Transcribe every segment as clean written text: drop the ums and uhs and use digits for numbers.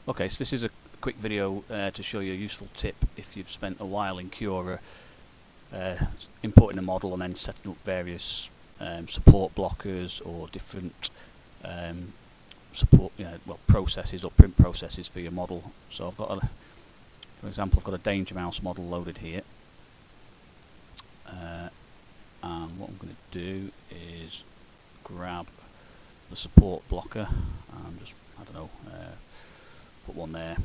Okay, so this is a quick video to show you a useful tip if you've spent a while in Cura importing a model and then setting up various support blockers or different support, processes or print processes for your model. So I've got for example, I've got a Danger Mouse model loaded here, and what I'm going to do is grab the support blocker and just, put one there,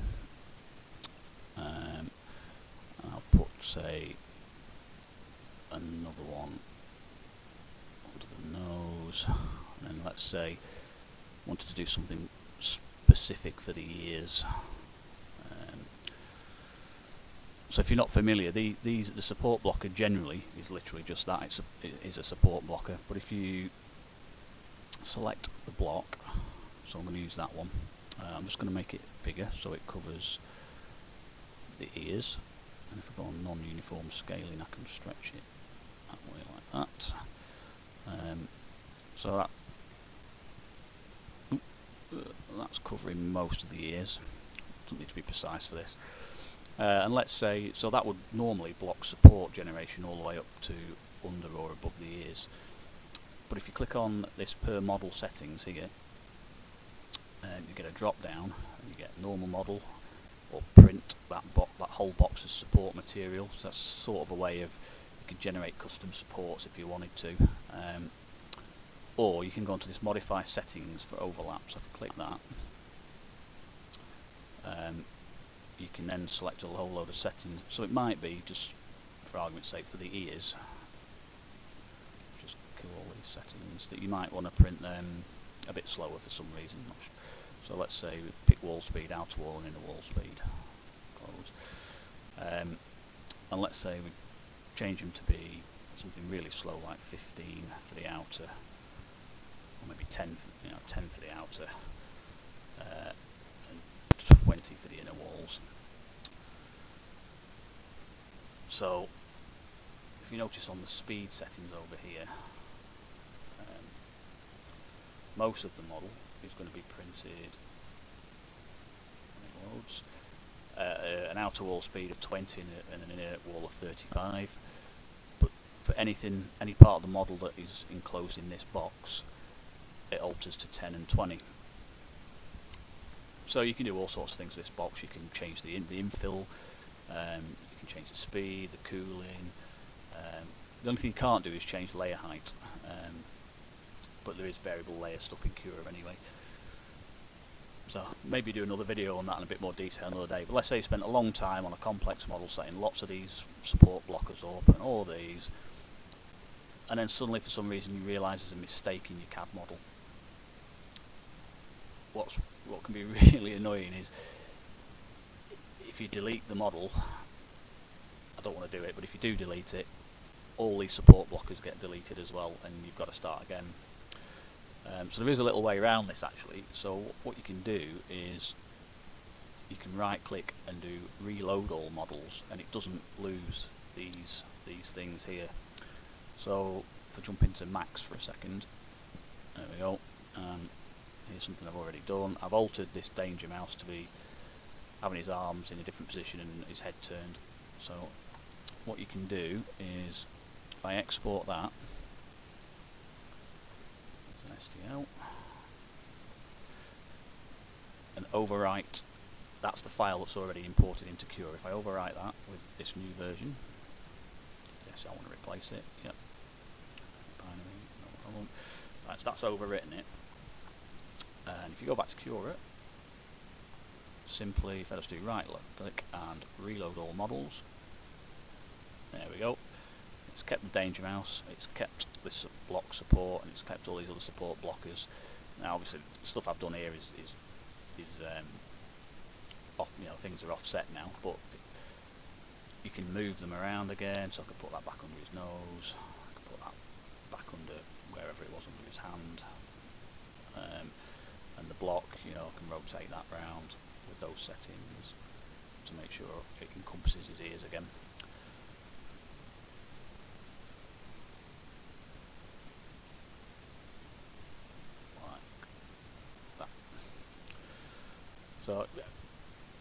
and I'll put, say, another one under the nose, and then let's say wanted to do something specific for the ears. So if you're not familiar, the support blocker generally is literally just that. It is a support blocker, but if you select the block, so I'm going to use that one, I'm just going to make it bigger so it covers the ears, and if I go on non-uniform scaling I can stretch it that way like that. So that's covering most of the ears. Doesn't need to be precise for this. And let's say, so that would normally block support generation all the way up to under or above the ears. But if you click on this per model settings here, you get a drop down and you get normal model or print that whole box as support material. So that's sort of a way of, you can generate custom supports if you wanted to. Or you can go into this modify settings for overlap. So if I click that, you can then select a whole load of settings. So it might be, just for argument's sake, for the ears, just kill all these settings, that you might want to print them a bit slower for some reason. So let's say we pick wall speed, outer wall and inner wall speed, close. And let's say we change them to be something really slow, like 15 for the outer, or maybe 10 for the outer, and 20 for the inner walls. So if you notice on the speed settings over here, most of the model is going to be printed, when it loads, an outer wall speed of 20 and an inner wall of 35. But for any part of the model that is enclosed in this box, it alters to 10 and 20. So you can do all sorts of things with this box. You can change the infill, you can change the speed, the cooling. The only thing you can't do is change layer height, but there is variable layer stuff in Cura anyway. So maybe do another video on that in a bit more detail another day. But let's say you spent a long time on a complex model setting lots of these support blockers up and all these, and then suddenly for some reason you realise there's a mistake in your CAD model. What can be really annoying is if you delete the model, I don't want to do it, but if you do delete it, all these support blockers get deleted as well and you've got to start again. So there is a little way around this actually. So what you can do is you can right click and do reload all models, and it doesn't lose these things here. So if I jump into Max for a second, there we go. Here's something I've already done. I've altered this Danger Mouse to be having his arms in a different position and his head turned. So what you can do is, if I export that as an STL and overwrite, that's the file that's already imported into Cura. If I overwrite that with this new version, yes, I want to replace it. Yep. Binary, no problem. Right, so that's overwritten it. And if you go back to Cura, simply, if I just do right click and reload all models, there we go. It's kept the Danger Mouse, it's kept this block support, and it's kept all these other support blockers. Now obviously the stuff I've done here is off, things are offset now, but you can move them around again. So I could put that back under his nose, I could put that back under wherever it was under his hand. And the block, I can rotate that round with those settings to make sure it encompasses his ears again. Like that. So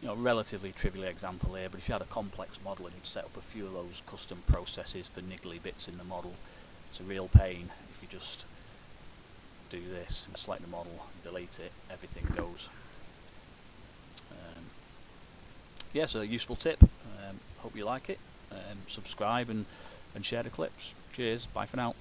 relatively trivial example here, but if you had a complex model and you'd set up a few of those custom processes for niggly bits in the model, it's a real pain if you just do this and select the model, delete it, everything goes. Yeah, so a useful tip. Hope you like it. Subscribe and share the clips. Cheers, bye for now.